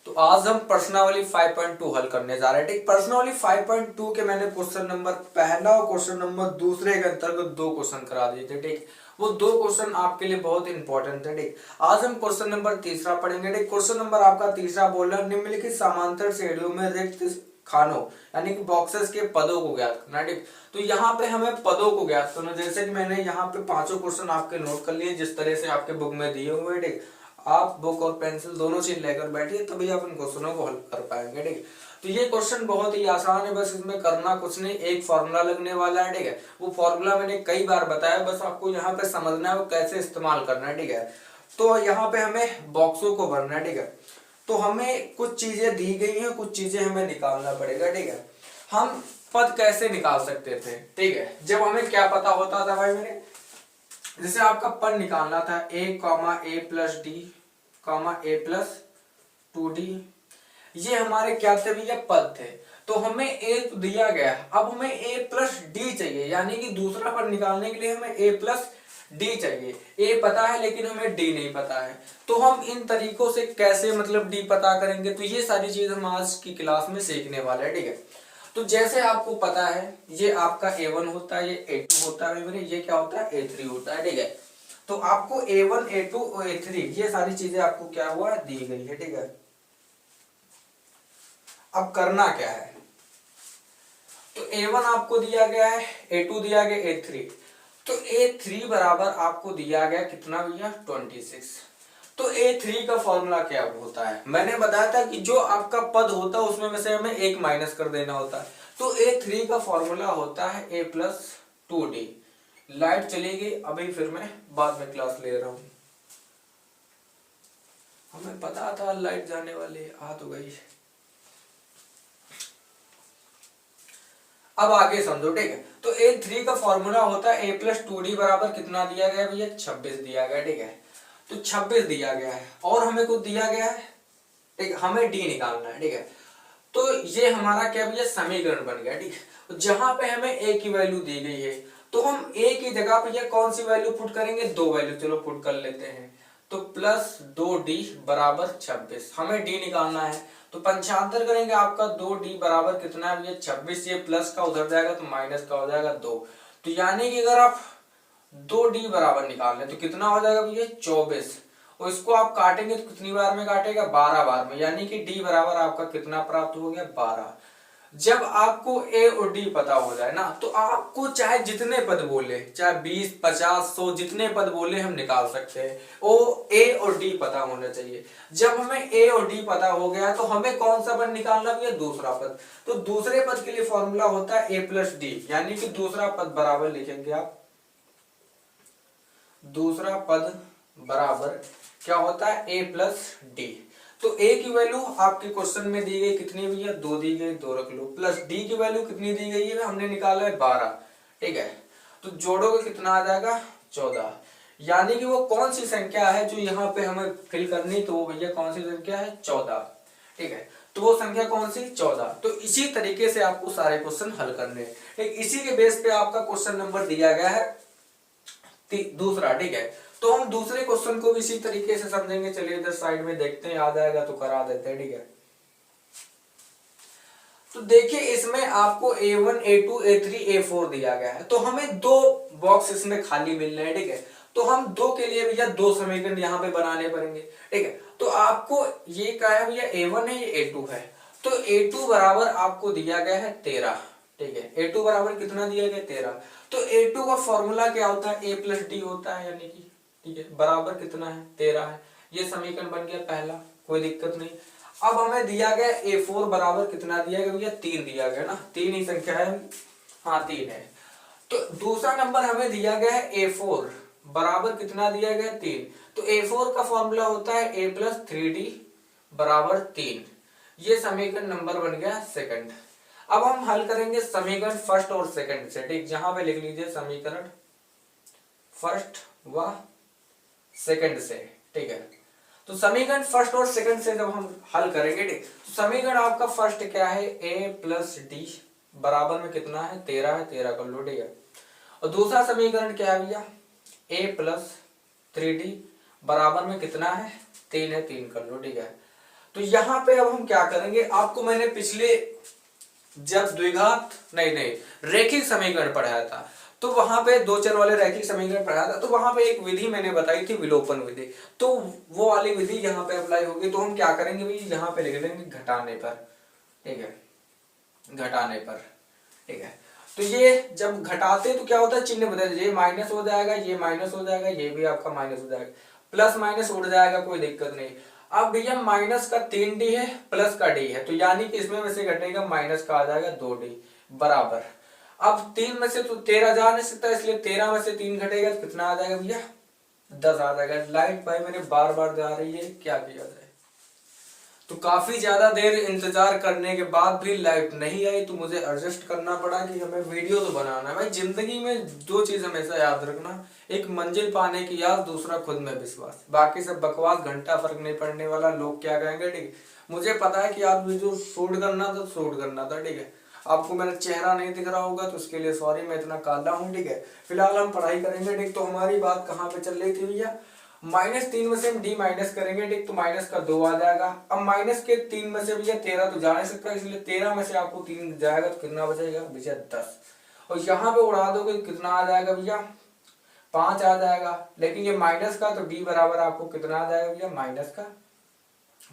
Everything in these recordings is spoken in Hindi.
तो आज हम प्रश्नावली 5.2 हल करने जा रहे हैं। ठीक, प्रश्नावली 5.2 के मैंने क्वेश्चन नंबर पहला और क्वेश्चन नंबर दूसरे के अंतर्गत दो क्वेश्चन करा दिए थे। ठीक, वो दो क्वेश्चन आपके लिए बहुत इंपॉर्टेंट थे। ठीक, आज हम क्वेश्चन नंबर तीसरा पढ़ेंगे। ठीक, क्वेश्चन नंबर आपका तीसरा बोल रहा है निम्नलिखित समांतर श्रेणियों में रिक्त खानों यानी कि बॉक्सेस के पदों को ज्ञात करना। ठीक, तो यहाँ पे हमें पदों को ज्ञात करना, जैसे कि मैंने यहाँ पे पांचों क्वेश्चन आपके नोट कर लिए जिस तरह से आपके बुक में दिए हुए। ठीक, आप बुक और पेंसिल दोनों चीज लेकर बैठिए तभी आप इन क्वेश्चनों को हल कर पाएंगे। ठीक, तो ये क्वेश्चन बहुत ही आसान है, बस इसमें करना कुछ नहीं, एक फॉर्मूला लगने वाला है। ठीक है, वो फॉर्मूला मैंने कई बार बताया, बस आपको यहाँ पे समझना है वो कैसे इस्तेमाल करना है। ठीक है, तो यहाँ पे हमें बॉक्सों को भरना है। ठीक है, तो हमें कुछ चीजें दी गई हैं, कुछ चीजें हमें निकालना पड़ेगा। ठीक है, हम पद कैसे निकाल सकते थे? ठीक है, जब हमें क्या पता होता था भाई मेरे, जैसे आपका पद निकालना था a comma A plus D comma A plus 2d, ये हमारे क्या थे भैया? पद थे। तो हमें a तो दिया गया, अब हमें a प्लस डी चाहिए, यानी कि दूसरा पद निकालने के लिए हमें a प्लस डी चाहिए। a पता है लेकिन हमें d नहीं पता है, तो हम इन तरीकों से कैसे मतलब d पता करेंगे? तो ये सारी चीज हम आज की क्लास में सीखने वाले हैं। ठीक है, तो जैसे आपको पता है ये आपका a1 होता है, ये a2 होता है मेरे, ये क्या होता है? a3 होता है। ठीक है, तो आपको a1 a2 और a3 ये सारी चीजें आपको क्या हुआ है? दी गई है। ठीक है, अब करना क्या है? तो a1 आपको दिया गया है, a2 दिया गया, a3, तो a3 बराबर आपको दिया गया कितना भैया? 26। तो a3 का फॉर्मूला क्या होता है? मैंने बताया था कि जो आपका पद होता है उसमें में से हमें एक माइनस कर देना होता है। तो a3 का फॉर्मूला होता है a प्लस 2d। लाइट चली गई, अभी फिर मैं बाद में क्लास ले रहा हूं। हमें पता था लाइट जाने वाली, आ तो गई। अब आगे समझो। ठीक है, तो a3 का फॉर्मूला होता है a प्लस 2d बराबर कितना दिया गया भैया? 26 दिया गया। ठीक है, तो 26 दिया गया है और हमें कुछ दिया गया है। ठीक, हमें d निकालना है। ठीक है, तो ये हमारा क्या भैया? समीकरण बन गया। ठीक है, जहां पे हमें a की वैल्यू दी गई है तो हम a की जगह पे ये कौन सी वैल्यू पुट करेंगे? दो वैल्यू, चलो पुट कर लेते हैं। तो प्लस 2d बराबर 26, हमें d निकालना है, तो पंचांतर करेंगे, आपका 2d बराबर कितना है भैया? 26। ये प्लस का उधर जाएगा तो माइनस का हो जाएगा 2, तो यानी कि अगर आप 2d बराबर निकाल लें तो कितना हो जाएगा भैया? 24। और इसको आप काटेंगे तो कितनी बार में काटेगा? 12 बार में, यानी कि d बराबर आपका कितना प्राप्त हो गया? 12। जब आपको a और d पता हो जाए ना तो आपको चाहे जितने पद बोले, चाहे 20 50 100 जितने पद बोले हम निकाल सकते हैं। ओ a और d पता होना चाहिए। जब हमें a और d पता हो गया तो हमें कौन सा पद निकालना भी है? दूसरा पद। तो दूसरे पद के लिए फॉर्मूला होता है a प्लस डी, यानी कि दूसरा पद बराबर लिखेंगे आप, दूसरा पद बराबर क्या होता है? a plus D. तो a की वैल्यू आपके क्वेश्चन में दी गई कितनी भैया? 2 दी गई, 2 रख लो, प्लस d की वैल्यू कितनी दी गई है? हमने निकाला है 12। ठीक है, तो जोड़ोगे कितना आ जाएगा? 14। यानी कि वो कौन सी संख्या है जो यहाँ पे हमें फिल करनी? तो वो भैया कौन सी संख्या है? 14। ठीक है, तो वो संख्या कौन सी? 14। तो इसी तरीके से आपको सारे क्वेश्चन हल करने हैं। ठीक, इसी के बेस पे आपका क्वेश्चन नंबर दिया गया है दूसरा। ठीक है, तो हम दूसरे क्वेश्चन को भी इसी तरीके से समझेंगे। चलिए इधर साइड में देखते हैं, याद आएगा तो करा देते हैं। ठीक है, तो देखिए इसमें आपको a1 a2 a3 a4 दिया गया है, तो हमें दो बॉक्स इसमें खाली मिल रहे हैं। ठीक है, तो हम दो के लिए भैया दो समीकरण यहाँ पे बनाने पड़ेंगे। ठीक है, तो आपको ये क्या है भैया? a1 है, ये a2 है, तो a2 बराबर आपको दिया गया है 13। ठीक है, a2 बराबर कितना दिया गया? 13। तो a2 का फॉर्मूला क्या होता है? a प्लस डी होता है, यानी कि ठीक है बराबर कितना है? 13 है। ये समीकरण बन गया पहला, कोई दिक्कत नहीं। अब हमें दिया गया a4 बराबर कितना दिया गया भैया? 3 दिया गया ना, 3 ही संख्या है। हाँ 3 है। तो दूसरा नंबर हमें दिया गया है a4 बराबर कितना दिया गया? 3। तो a4 का फॉर्मूला होता है a प्लस 3d बराबर 3। ये समीकरण नंबर बन गया सेकंड। अब हम हल करेंगे समीकरण फर्स्ट और सेकंड से। ठीक, जहां पे लिख लीजिए समीकरण फर्स्ट व सेकंड से। ठीक है, तो समीकरण फर्स्ट और सेकंड से जब हम हल करेंगे, ठीक, तो समीकरण आपका फर्स्ट क्या है? a प्लस डी बराबर में कितना है? 13 है, 13 कर लो। ठीक है, और दूसरा समीकरण क्या है भैया? a प्लस 3d बराबर में कितना है? 3 है, 3 कर लो। ठीक है, तो यहाँ पे अब हम क्या करेंगे, आपको मैंने पिछले जब द्विघात नहीं रैखिक समीकरण पढ़ाया था, तो वहां पे दो चर वाले रैखिक समीकरण पढ़ाया था, तो वहां पे एक विधि मैंने बताई थी विलोपन विधि, तो वो वाली विधि यहाँ पे अप्लाई होगी। तो हम क्या करेंगे भाई, यहाँ पे लिख देंगे घटाने पर, ठीक है, घटाने पर, ठीक है। तो ये जब घटाते तो क्या होता है, चिन्ह बदल, ये माइनस हो जाएगा, ये माइनस हो जाएगा, ये भी आपका माइनस हो जाएगा, प्लस माइनस उड़ जाएगा, कोई दिक्कत नहीं। अब भैया माइनस का 3d है, प्लस का d है, तो यानी कि इसमें से घटेगा माइनस का आ जाएगा 2d बराबर। अब 3 में से तो 13 जा नहीं सकता, इसलिए 13 में से 3 घटेगा तो कितना आ जाएगा भैया, 10 आ जाएगा। लाइट भाई मेरे बार बार जा रही है, क्या किया जाए। तो काफी ज्यादा देर इंतजार करने के बाद भी लाइट नहीं आई, तो मुझे एडजस्ट करना पड़ा कि हमें वीडियो तो बनाना है। भाई जिंदगी में दो चीज हमेशा याद रखना, एक मंजिल पाने की याद, दूसरा खुद में विश्वास। बाकी सब बकवास, घंटा फर्क नहीं पड़ने वाला, लोग क्या कहेंगे, ठीक है। मुझे पता है कि आप वीडियो शूट करना था, शूट करना था, ठीक है। आपको मेरा चेहरा नहीं दिख रहा होगा तो उसके लिए सॉरी, मैं इतना काला हूँ, ठीक है। फिलहाल हम पढ़ाई करेंगे, ठीक। तो हमारी बात कहाँ पे चल रही थी भैया, -3 में से हम d माइनस करेंगे, ठीक। तो माइनस का 2 आ जाएगा। अब माइनस के 3 में से भैया 13 तो जा नहीं सकता, इसलिए 13 में से आपको 3 जाएगा तो कितना बचेगा भैया 10। और यहाँ पे उड़ा दोगे कितना आ जाएगा भैया, 5 आ जाएगा। लेकिन ये माइनस का, तो d बराबर आपको कितना आ जाएगा भैया, माइनस का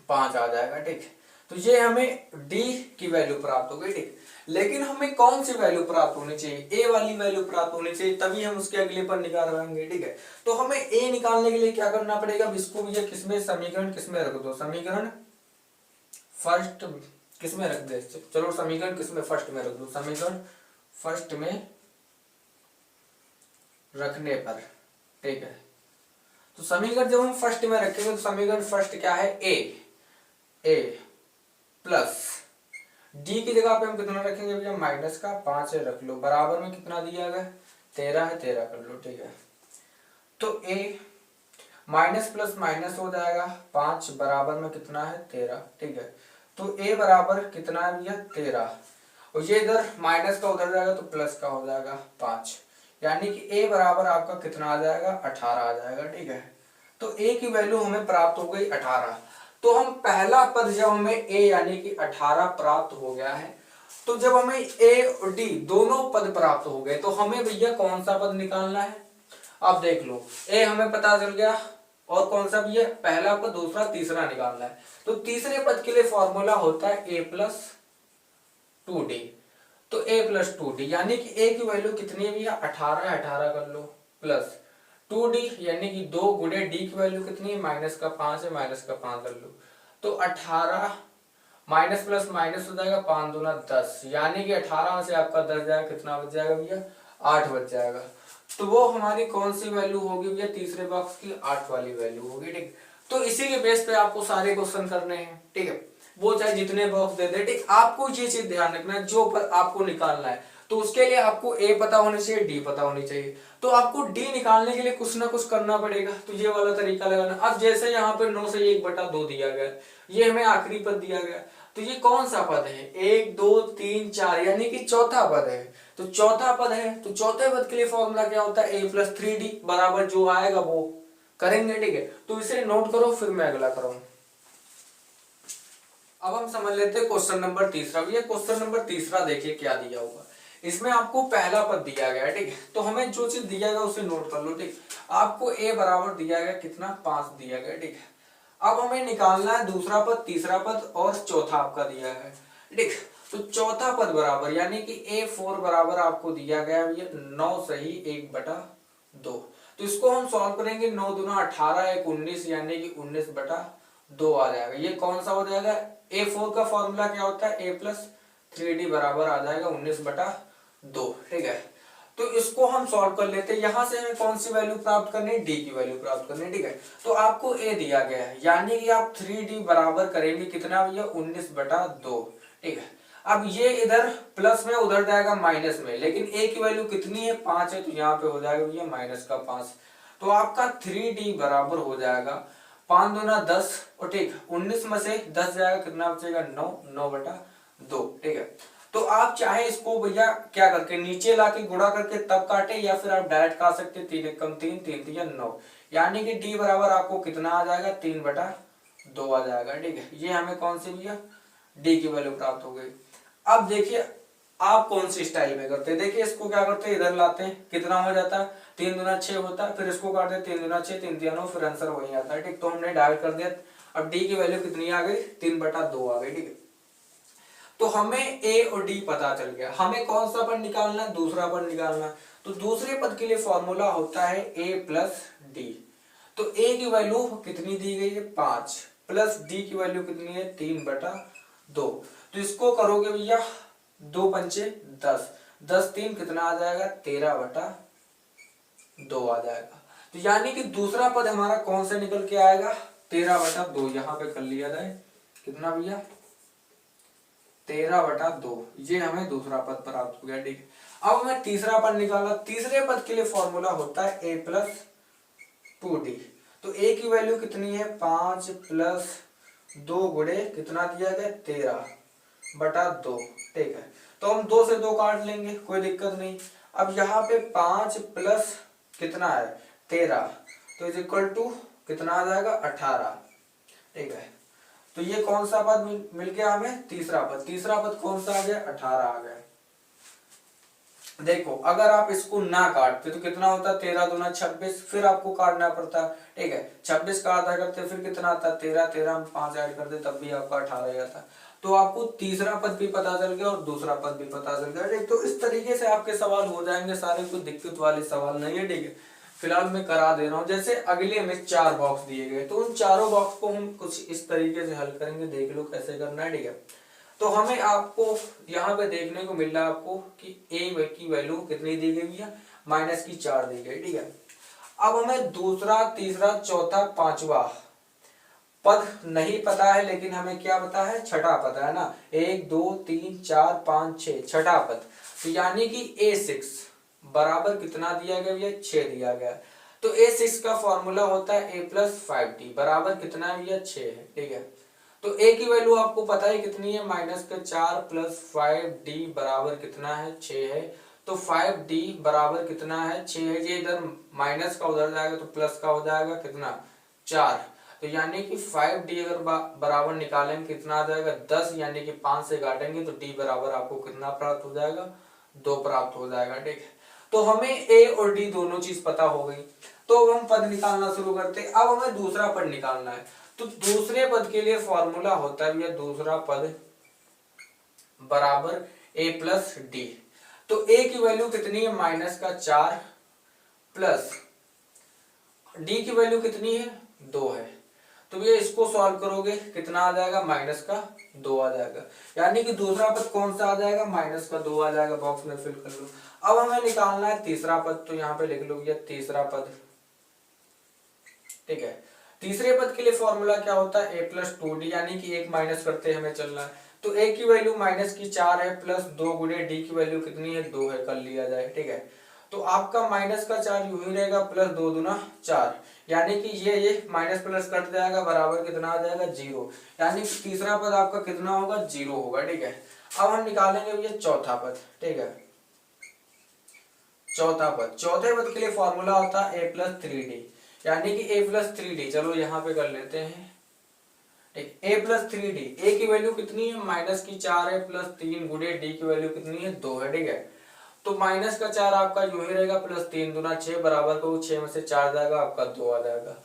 5 आ जाएगा, ठीक। तो ये हमें d की वैल्यू प्राप्त हो गई, ठीक। लेकिन हमें कौन सी वैल्यू प्राप्त होनी चाहिए, a वाली वैल्यू प्राप्त होनी चाहिए, तभी हम उसके अगले पर निकाल पाएंगे, ठीक है। तो हमें a निकालने के लिए क्या करना पड़ेगा, इसको भैया किसमें, समीकरण किसमें रख दो, समीकरण फर्स्ट किसमें रख दे, चलो समीकरण किसमें, फर्स्ट में रख दो, समीकरण फर्स्ट में रखने पर, ठीक है। तो समीकरण जब हम फर्स्ट में रखेंगे तो समीकरण फर्स्ट क्या है, a प्लस d की जगह पे हम कितना रखेंगे भैया, माइनस का 5 रख लो, बराबर में कितना दिया गया, 13 है, 13 कर लो, ठीक है। तो a माइनस प्लस माइनस हो जाएगा, 5 बराबर में कितना है, 13, ठीक है। तो a बराबर कितना है भैया, 13, और ये इधर माइनस का उधर जाएगा तो प्लस का हो जाएगा 5, यानी कि a बराबर आपका कितना आ जाएगा, 18 आ जाएगा, ठीक है। तो a की वैल्यू हमें प्राप्त हो गई 18। तो हम पहला पद जब हमें a यानी कि 18 प्राप्त हो गया है, तो जब हमें a और d दोनों पद प्राप्त हो गए, तो हमें भैया कौन सा पद निकालना है, आप देख लो। a हमें पता चल गया, और कौन सा भैया, पहला पद, दूसरा, तीसरा निकालना है। तो तीसरे पद के लिए फॉर्मूला होता है a प्लस 2d। तो a प्लस 2d यानी कि a की वैल्यू कितनी है भैया, 18 है, 18 कर लो, प्लस 2d यानी कि 2 गुणे d की वैल्यू कितनी है, माइनस का 5 है, माइनस का 5 कर लो। तो 18 माइनस प्लस माइनस हो जाएगा, 5 दूना 10, यानी कि 18 में से आपका 10 जाएगा, कितना बच जाएगा भैया, 8 बच जाएगा। तो वो हमारी कौन सी वैल्यू होगी भैया, तीसरे बॉक्स की 8 वाली वैल्यू होगी, ठीक। तो इसी के बेस पे आपको सारे क्वेश्चन करने हैं, ठीक है। वो चाहे जितने बॉक्स दे दे, ठीक। आपको ये चीज ध्यान रखना है, जो पर आपको निकालना है, तो उसके लिए आपको a पता होनी चाहिए, d पता होनी चाहिए। तो आपको d निकालने के लिए कुछ ना कुछ करना पड़ेगा, तो ये वाला तरीका लगाना। अब जैसे यहाँ पे 9 से 1/2 दिया गया, ये हमें आखिरी पद दिया गया, तो ये कौन सा पद है, 1 2 3 4, यानी कि चौथा पद है। तो चौथा पद है, तो चौथे पद के लिए फॉर्मूला क्या होता है, a प्लस 3d बराबर जो आएगा वो करेंगे, ठीक है। तो इसे नोट करो, फिर मैं अगला करूँ। अब हम समझ लेते हैं क्वेश्चन नंबर तीसरा। भैया क्वेश्चन नंबर तीसरा देखिए क्या दिया हुआ, इसमें आपको पहला पद दिया गया है, ठीक है। तो हमें जो चीज दिया गया उसे नोट कर लो, ठीक। आपको a बराबर दिया गया कितना, 5 दिया गया, ठीक है। अब हमें निकालना है दूसरा पद, तीसरा पद और चौथा आपका दिया है, ठीक। तो चौथा पद बराबर यानी कि a4 बराबर आपको दिया गया है 9 सही 1/2। तो इसको हम सॉल्व करेंगे, 9 दूना 18, 1 19, यानी कि 19/2 आ जाएगा। ये कौन सा हो जाएगा, a4 का फॉर्मूला क्या होता है, a प्लस 3d बराबर आ जाएगा 19/2, ठीक है। तो इसको हम सॉल्व कर लेते हैं। यहां से हमें कौन सी वैल्यू प्राप्त करनी है, d की वैल्यू प्राप्त करनी है, ठीक है। तो आपको a दिया गया है, यानी कि आप 3d बराबर करेंगे कितना भैया, 19/2, ठीक है। अब ये इधर प्लस में उधर जाएगा माइनस में, लेकिन a की वैल्यू कितनी है, 5 है, तो यहाँ पे हो जाएगा भैया माइनस का 5। तो आपका 3d बराबर हो जाएगा 5 दूना 10, और ठीक 19 में से 10 जाएगा, कितना बचेगा, 9, 9/2, ठीक है। तो आप चाहे इसको भैया क्या करके नीचे लाके गुणा करके तब काटे, या फिर आप डायरेक्ट काट सकते, 3 1 कम 3, 3 3 9, यानी कि d बराबर आपको कितना आ जाएगा, 3/2, 2 आ जाएगा। ठीक है, ये हमें कौन सी भैया डी की वैल्यू प्राप्त हो गई। अब देखिए आप कौन सी स्टाइल में करते हैं, देखिए इसको क्या करते हैं, इधर लाते हैं, कितना हो जाता है 3 दूना 6 होता है, फिर इसको काटते हैं 3 दूना 6 3 3 9, फिर आंसर वही आता है। ठीक, तो हमने डायरेक्ट कर दिया। अब डी की वैल्यू कितनी आ गई 3/2 आ गई। ठीक है, तो हमें ए और डी पता चल गया। हमें कौन सा पद निकालना है, दूसरा पद निकालना है। तो दूसरे पद के लिए फॉर्मूला होता है ए प्लस डी। तो ए की वैल्यू कितनी दी गई है 5, प्लस डी की वैल्यू कितनी है 3/2। तो इसको करोगे भैया 2 पंचे 10, 10 3 कितना आ जाएगा 13/2 आ जाएगा। तो यानी कि दूसरा पद हमारा कौन से निकल के आएगा 13/2। यहां पे कर लिया जाए कितना भैया 13/2, ये हमें दूसरा पद प्राप्त हो गया। ठीक है, अब हमें तीसरा पद निकालना। तीसरे पद के लिए फॉर्मूला होता है a प्लस 2d। तो a की वैल्यू कितनी है 5 प्लस 2 गुणे कितना दिया गया 13/2। ठीक है, तो हम 2 से 2 काट लेंगे, कोई दिक्कत नहीं। अब यहाँ पे 5 प्लस कितना है 13, तो इज इक्वल टू कितना आ जाएगा 18। ठीक है, तो ये कौन सा पद मिल गया हमें तीसरा पद। तीसरा पद कौन सा आ गया 18 आ गया। देखो अगर आप इसको ना काटते तो कितना होता 13 दूना 26, फिर आपको काटना पड़ता। ठीक है, 26 का आधा करते फिर कितना आता 13, 13 में 5 ऐड करते तब भी आपका 18 आता। तो आपको तीसरा पद भी पता चल गया और दूसरा पद भी पता चल गया। ठीक, तो इस तरीके से आपके सवाल हो जाएंगे सारे, कोई दिक्कत वाले सवाल नहीं है। ठीक है, फिलहाल मैं करा दे रहा हूँ। जैसे अगले में 4 बॉक्स दिए गए, तो उन चारों बॉक्स को हम कुछ इस तरीके से हल करेंगे, देख लो कैसे करना है। ठीक है, तो हमें आपको यहाँ पे देखने को मिल रहा है आपको कि ए की वैल्यू कितनी दी गई है -4 दी गई। ठीक है, अब हमें दूसरा तीसरा चौथा पांचवा पद नहीं पता है, लेकिन हमें क्या पता है छठा पता है ना, 1 2 3 4 5 6 छठा पद। तो यानी कि A6 बराबर कितना दिया गया भैया 6 दिया गया। तो A6 का फॉर्मूला होता है a प्लस 5d बराबर कितना है भैया 6 है। ठीक है, तो a की वैल्यू आपको पता है कितनी है -4 प्लस 5d बराबर कितना है 6 है। तो 5d बराबर कितना है 6 है। ये इधर माइनस का उधर जाएगा तो प्लस का हो जाएगा कितना 4। तो यानी कि 5d अगर बराबर निकालेंगे कितना आ जाएगा 10, यानी कि 5 से काटेंगे तो d बराबर आपको कितना प्राप्त हो जाएगा 2 प्राप्त हो जाएगा। ठीक है, तो हमें a और d दोनों चीज पता हो गई। तो अब हम पद निकालना शुरू करते हैं। अब हमें दूसरा पद निकालना है। तो दूसरे पद के लिए फॉर्मूला होता है भैया दूसरा पद बराबर a प्लस डी। तो a की वैल्यू कितनी है -4 प्लस d की वैल्यू कितनी है 2 है। तो ये इसको सॉल्व करोगे कितना आ जाएगा -2 आ जाएगा। यानी कि दूसरा पद कौन सा आ जाएगा -2 आ जाएगा। बॉक्स में फिल कर लो। अब हमें निकालना है तीसरा पद, तो यहाँ पे लिख लो ये तीसरा पद। ठीक है, तीसरे पद के लिए फॉर्मूला क्या होता है a प्लस 2d, यानी कि एक माइनस करते हमें चलना है। तो a की वैल्यू -4 है प्लस 2 गुणे d की वैल्यू कितनी है 2 है, कर लिया जाए। ठीक है, तो आपका -4 यूं ही रहेगा प्लस 2 दूना 4, यानी कि ये माइनस प्लस कट जाएगा बराबर कितना आ जाएगा 0, यानी कि तीसरा पद आपका कितना होगा 0 होगा। ठीक है, अब हम निकालेंगे भैया चौथा पद। ठीक है, चौथा पद, चौथे पद के लिए फॉर्मूला होता है a प्लस 3d, यानी कि a प्लस 3d। चलो यहाँ पे कर लेते हैं। ठीक, a प्लस 3d, a की वैल्यू कितनी है -4 है प्लस 3 गुणे d की वैल्यू कितनी है 2 है। ठीक है, तो -4 आपका यूं ही रहेगा प्लस 3 दूना 6 बराबर को 6 में से 4 जाएगा आपका 2 आ जाएगा।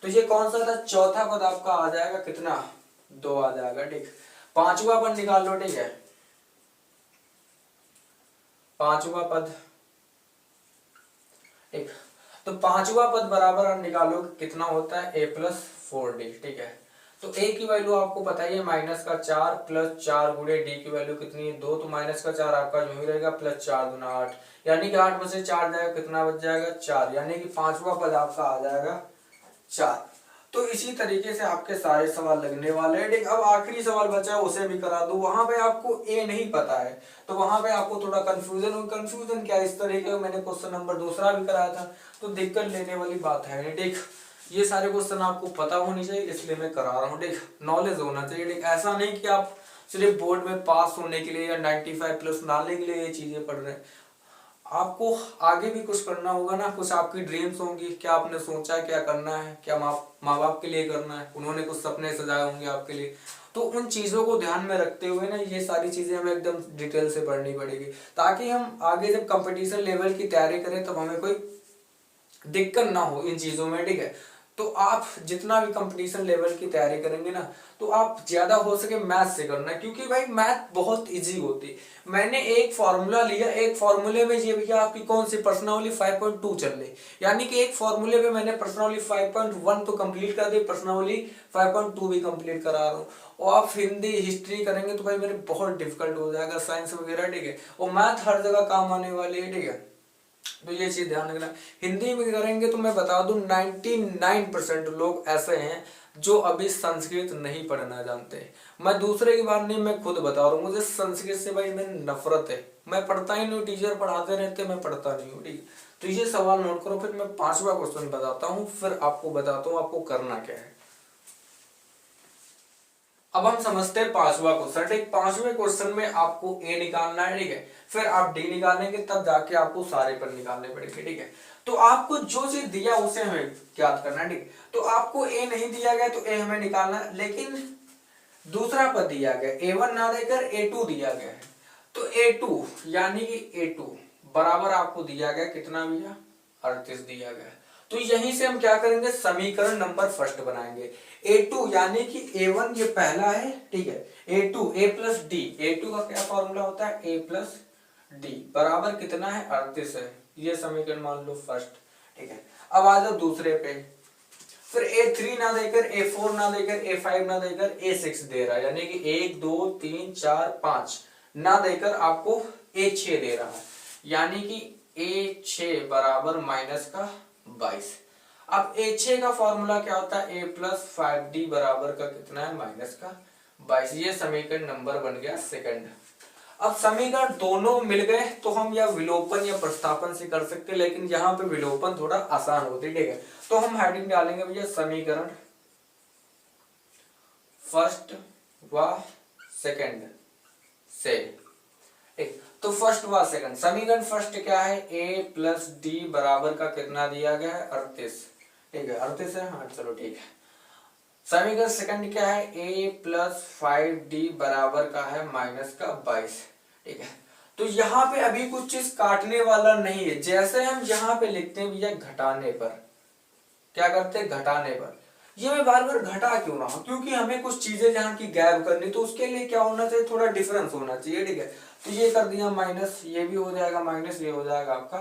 तो ये कौन सा था चौथा पद आपका आ जाएगा कितना 2 आ जाएगा। ठीक, पांचवा पद निकाल लो। ठीक है, पांचवा पद। ठीक, तो पांचवा पद बराबर आप निकालो कितना होता है a प्लस 4d। ठीक है, तो a की वैल्यू आपको पता ही है -4 प्लस 4 गुणे d की वैल्यू कितनी है 2, तो -4 आपका यूं ही रहेगा प्लस 4 दूना 8, यानी कि 8 में से 4 जाएगा कितना बच जाएगा 4, यानी कि पांचवा पद आपका आ जाएगा 4। तो इसी तरीके से आपके सारे सवाल लगने वाले हैं। ठीक, अब आखिरी सवाल बचा है उसे भी करा दो। वहां पे आपको ए नहीं पता है तो वहां पे आपको थोड़ा कंफ्यूजन हो। कंफ्यूजन क्या है, इस तरीके का मैंने क्वेश्चन नंबर दूसरा भी कराया था, तो दिक्कत लेने वाली बात है नहीं। ठीक, ये सारे क्वेश्चन आपको पता होनी चाहिए इसलिए मैं करा रहा हूँ। ठीक, नॉलेज होना चाहिए। ठीक, ऐसा नहीं कि आप सिर्फ बोर्ड में पास होने के लिए या 95 प्लस लाने के लिए ये चीजें पढ़ रहे हैं। आपको आगे भी कुछ करना होगा ना, कुछ आपकी ड्रीम्स होंगी, क्या आपने सोचा है क्या करना है, क्या माँ बाप के लिए करना है, उन्होंने कुछ सपने सजाए होंगे आपके लिए। तो उन चीज़ों को ध्यान में रखते हुए ना ये सारी चीज़ें हमें एकदम डिटेल से पढ़नी पड़ेगी, ताकि हम आगे जब कंपटीशन लेवल की तैयारी करें तब हमें कोई दिक्कत ना हो इन चीज़ों में, ठीक है। तो आप जितना भी कंपटीशन लेवल की तैयारी करेंगे ना, तो आप ज्यादा हो सके मैथ से करना, क्योंकि भाई मैथ बहुत इजी होती है। मैंने एक फॉर्मूला लिया, एक फॉर्मूले में ये भैया आपकी कौन सी पर्सनावली 5.2 चल रही, यानी कि एक फॉर्मूले पे मैंने पर्सनावली 5.1 तो कंप्लीट कर दी, पर्सनावली 5.2 भी कंप्लीट करा रहा हूँ। और आप हिंदी हिस्ट्री करेंगे तो भाई मेरे बहुत डिफिकल्ट हो जाएगा, साइंस वगैरह, ठीक है। और मैथ हर जगह काम आने वाली है, ठीक है। तो ये चीज ध्यान रखना। हिंदी में करेंगे तो मैं बता दूं 99% लोग ऐसे हैं जो अभी संस्कृत नहीं पढ़ना जानते। मैं दूसरे की बात नहीं, मैं खुद बता रहा हूँ, मुझे संस्कृत से भाई मैं नफरत है, मैं पढ़ता ही नहीं, टीचर पढ़ाते रहते मैं पढ़ता नहीं हूँ, ठीक है। तो ये सवाल नोट करो, फिर मैं 5वां क्वेश्चन बताता हूँ, फिर आपको बताता हूँ आपको करना क्या है। अब हम समझते हैं 5वां क्वेश्चन, ठीक। 5वें क्वेश्चन में आपको ए निकालना है, ठीक है। फिर आप डी निकालेंगे, तब जाके आपको सारे पर निकालने पड़ेंगे, ठीक है। तो आपको जो चीज दिया उसे हमें याद करना है, ठीक। तो आपको ए नहीं दिया गया तो ए हमें निकालना है, लेकिन दूसरा पद दिया गया A1 ना देकर A2 दिया गया है। तो A2 यानी कि A2 बराबर आपको दिया गया कितना भैया, 38 दिया गया। तो यहीं से हम क्या करेंगे, समीकरण नंबर फर्स्ट बनाएंगे। A2 यानी कि A1 ये पहला है, ठीक है। A2 A plus D, A2 का क्या फॉर्मूला होता है, A प्लस डी बराबर कितना है, 38 है। ये समीकरण मान लो फर्स्ट, ठीक है। अब आ जाओ दूसरे पे, फिर A3 ना देकर A4 ना देकर A5 ना देकर A6 दे रहा है, यानी कि 1 2 3 4 5 ना देकर आपको A6 दे रहा है, यानी कि A6 बराबर माइनस का 22। अब A6 का फॉर्मूला क्या होता है, A प्लस 5D बराबर का कितना है, माइनस का 22। ये समीकरण नंबर बन गया सेकंड। अब समीकरण दोनों मिल गए तो हम या विलोपन या प्रतिस्थापन से कर सकते हैं, लेकिन यहाँ पे विलोपन थोड़ा आसान होती है, ठीक है। तो हम हेडिंग डालेंगे भैया समीकरण फर्स्ट व सेकंड से, ठीक। तो फर्स्ट व सेकंड, समीकरण फर्स्ट क्या है, A प्लस डी बराबर का कितना दिया गया है, 38, ठीक है। 38 है, हाँ चलो ठीक है। समीकरण सेकंड क्या है, A प्लस 5D बराबर का है माइनस का 22, ठीक है। तो यहाँ पे अभी कुछ चीज काटने वाला नहीं है, जैसे हम यहाँ पे लिखते हैं भैया घटाने पर, क्या करते हैं, घटाने पर। ये मैं बार बार घटा क्यों रहा हूं, क्योंकि हमें कुछ चीजें जहाँ की गैप करनी, तो उसके लिए क्या होना चाहिए, थोड़ा डिफरेंस होना चाहिए, ठीक है। तो ये कर दिया माइनस, ये भी हो जाएगा माइनस, ये हो जाएगा आपका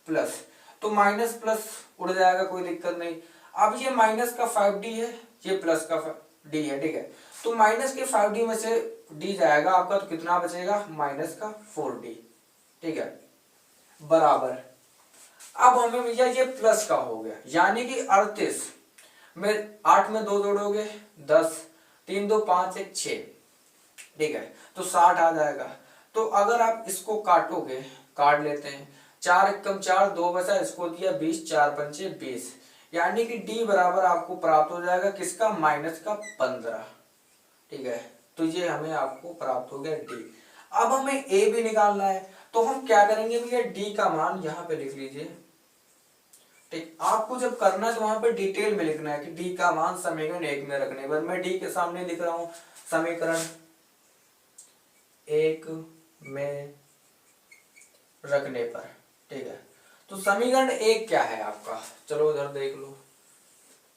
प्लस। तो माइनस प्लस उड़ जाएगा, कोई दिक्कत नहीं। अब ये माइनस का 5D है, ये प्लस का D है, ठीक है। तो माइनस के 5D में से D जाएगा आपका, तो कितना बचेगा, माइनस का 4D, ठीक है, बराबर। अब हमें भैया ये प्लस का हो गया, यानी कि 38 में 8 में 2 जोड़ोगे 10, 3 2 5 1 6, ठीक है। तो 60 आ जाएगा। तो अगर आप इसको काटोगे, काट लेते हैं, 4 एकम 4 2 बचा, इसको दिया 20, 4 पंचे 20, यानी कि D बराबर आपको प्राप्त हो जाएगा किसका, माइनस का 15, ठीक है। तो ये हमें आपको प्राप्त हो गया D। अब हमें A भी निकालना है, तो हम क्या करेंगे भैया, D का मान यहाँ पे लिख लीजिए, ठीक। आपको जब करना है तो वहां पे डिटेल में लिखना है कि D का मान समीकरण 1 में रखने पर, मैं D के सामने लिख रहा हूं समीकरण 1 में रखने पर, ठीक है। तो समीकरण 1 क्या है आपका, चलो उधर देख लो,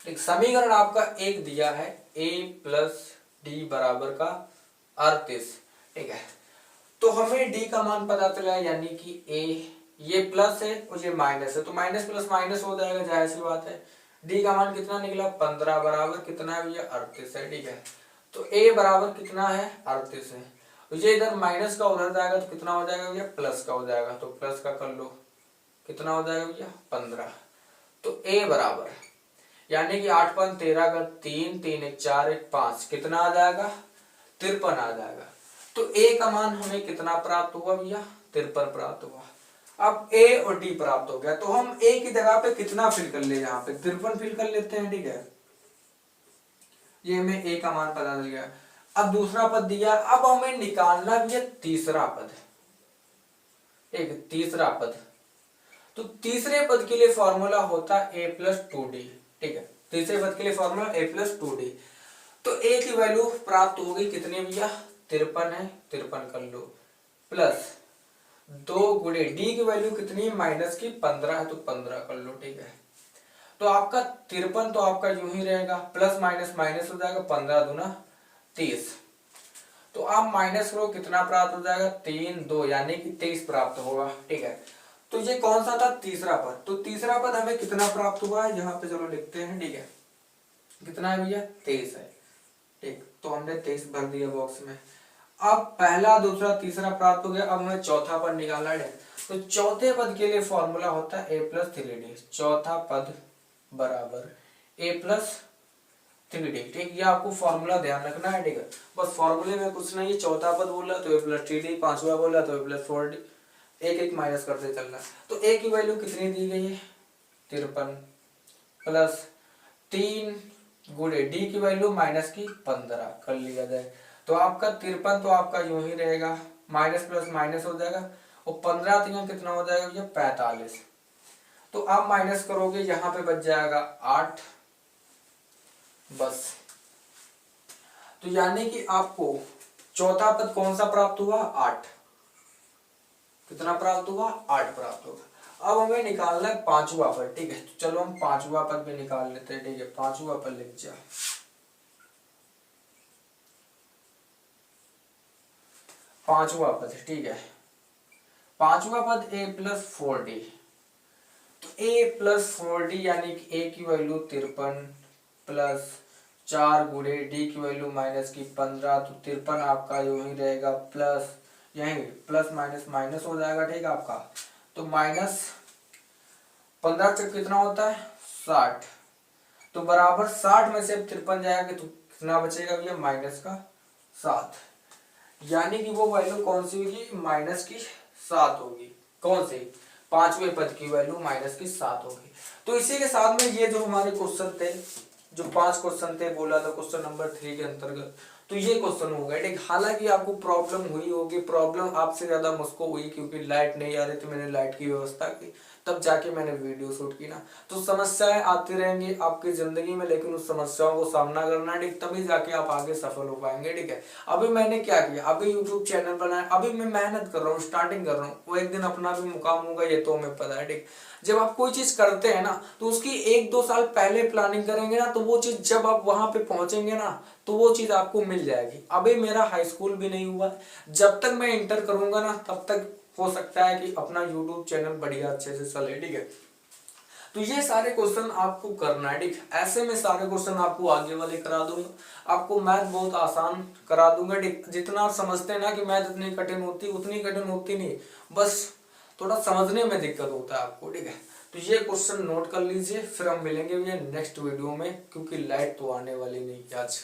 ठीक। समीकरण आपका 1 दिया है, A प्लस डी बराबर का 38, ठीक है। तो हमें D का मान पता चला है, यानी कि A ये प्लस है और ये माइनस है, तो माइनस प्लस माइनस हो जाएगा, जाहिर सी बात है। D का मान कितना निकला, 15 बराबर कितना है भैया, 38 है, ठीक है। तो A बराबर कितना है, 38 है। तो ये इधर माइनस का उधर जाएगा तो कितना हो जाएगा भैया, प्लस का हो जाएगा, तो प्लस का कर लो, कितना हो जाएगा भैया, 15। तो A बराबर, यानी कि 8 5 13 का 3 3 1 4 1 5, कितना आ जाएगा, 53 आ जाएगा। तो A का मान हमें कितना प्राप्त हुआ भैया, 53 प्राप्त हुआ। अब A और D प्राप्त हो गया, तो हम A की जगह पे कितना फिल कर ले, यहाँ पे 53 फिल कर लेते हैं, ठीक है। ये हमें A का मान पता चल गया। अब दूसरा पद दिया, अब हमें निकालना भी है तीसरा पद, एक तीसरा पद, तो तीसरे पद के लिए फॉर्मूला होता है a+2d। ठीक है, तीसरे पद के लिए फॉर्मूला a+2d। तो a की वैल्यू प्राप्त होगी कितनी भैया, 53 है, 53 कर लो, प्लस 2 गुणे d की वैल्यू कितनी है, माइनस की 15 है, तो 15 कर लो। ठीक है, तो आपका 53 तो आपका यूं ही रहेगा, प्लस माइनस माइनस हो जाएगा, 15 दूना 30। तो आप माइनस करो, कितना प्राप्त हो जाएगा, 3 2 यानी कि 23 प्राप्त होगा। ठीक है, तो ये कौन सा था, तीसरा पद। तो तीसरा पद हमें कितना प्राप्त हुआ है, यहाँ पे चलो लिखते हैं। ठीक है, कितना है भैया, 23 है। ठीक, तो हमने 23 भर दिया बॉक्स में। अब पहला दूसरा तीसरा प्राप्त हो गया, अब हमें चौथा पद निकालना है। तो चौथे पद के लिए फॉर्मूला होता है a+3d। चौथा पद बराबर a+3d। ठीक, ये आपको फॉर्मूला ध्यान रखना है। ठीक है, बस फॉर्मूले में कुछ नहीं, चौथा पद बोला तो a+3d, पांचवा बोला तो a+4d, एक एक माइनस करते चलना। तो a की वैल्यू कितनी दी गई है, 53, प्लस 3 गुणे d की वैल्यू माइनस की 15 कर लिया जाए। तो आपका 53 तो आपका यूं ही रहेगा, माइनस प्लस माइनस हो जाएगा, और 15 तीन कितना हो जाएगा भैया, 45। तो आप माइनस करोगे, यहाँ पे बच जाएगा 8 बस। तो यानी कि आपको चौथा पद कौन सा प्राप्त हुआ, 8। कितना प्राप्त हुआ, 8 प्राप्त होगा। अब हमें निकालना है पांचवा पद। ठीक है, तो चलो हम पांचवा पद भी निकाल लेते हैं। ठीक है, पांचवा पद लिख जा, पांचवा पद। ठीक है, पांचवा पद a+4d। तो a+4d यानी कि a की वैल्यू 53 प्लस 4 गुणे d की वैल्यू माइनस की 15। तो 53 आपका यूं ही रहेगा, प्लस यही प्लस माइनस माइनस हो जाएगा। ठीक है, आपका तो माइनस 15 से कितना होता है, 60। तो बराबर 60 में से 53 जाएगा तो कितना बचेगा भैया, माइनस का 7। यानी कि वो वैल्यू कौन सी होगी, माइनस की 7 होगी। कौन सी, पांचवें पद की वैल्यू माइनस की 7 होगी। तो इसी के साथ में ये जो हमारे क्वेश्चन थे, जो 5 क्वेश्चन थे, बोला था क्वेश्चन नंबर 3 के अंतर्गत, तो ये क्वेश्चन हो गए। ठीक, हालांकि आपको प्रॉब्लम हुई होगी, प्रॉब्लम आपसे ज्यादा मुझको हुई क्योंकि लाइट नहीं आ रही थी, मैंने लाइट की व्यवस्था की, तब जाके मैंने वीडियो शूट की ना। तो समस्याएं आती रहेंगी आपकी जिंदगी में, लेकिन उस समस्याओं को सामना करना है, तभी जाके आप आगे सफल हो पाएंगे। ठीक है, अभी मैंने क्या किया, अभी यूट्यूब चैनल बनाया, अभी मैं मेहनत कर रहा हूँ, स्टार्टिंग कर रहा हूँ, वो एक दिन अपना भी मुकाम होगा, ये तो हमें पता है। ठीक, जब आप कोई चीज करते हैं ना, तो उसकी 1-2 साल पहले प्लानिंग करेंगे ना, तो वो चीज जब आप वहां पे पहुंचेंगे ना, तो वो चीज आपको मिल जाएगी। अभी मेरा हाई स्कूल भी नहीं हुआ, जब तक मैं इंटर करूंगा ना, तब तक हो सकता है कि अपना यूट्यूब चैनल बढ़िया अच्छे से चले। ठीक है, तो ये सारे क्वेश्चन आपको करना है। ठीक, ऐसे में सारे क्वेश्चन आपको आगे वाले करा दूंगा, आपको मैथ बहुत आसान करा दूंगा। ठीक, जितना आप समझते हैं ना कि मैथ इतनी कठिन होती, उतनी कठिन होती नहीं, बस थोड़ा समझने में दिक्कत होता है आपको। ठीक है, तो ये क्वेश्चन नोट कर लीजिए, फिर हम मिलेंगे नेक्स्ट वीडियो में, क्योंकि लाइट तो आने वाली नहीं आज।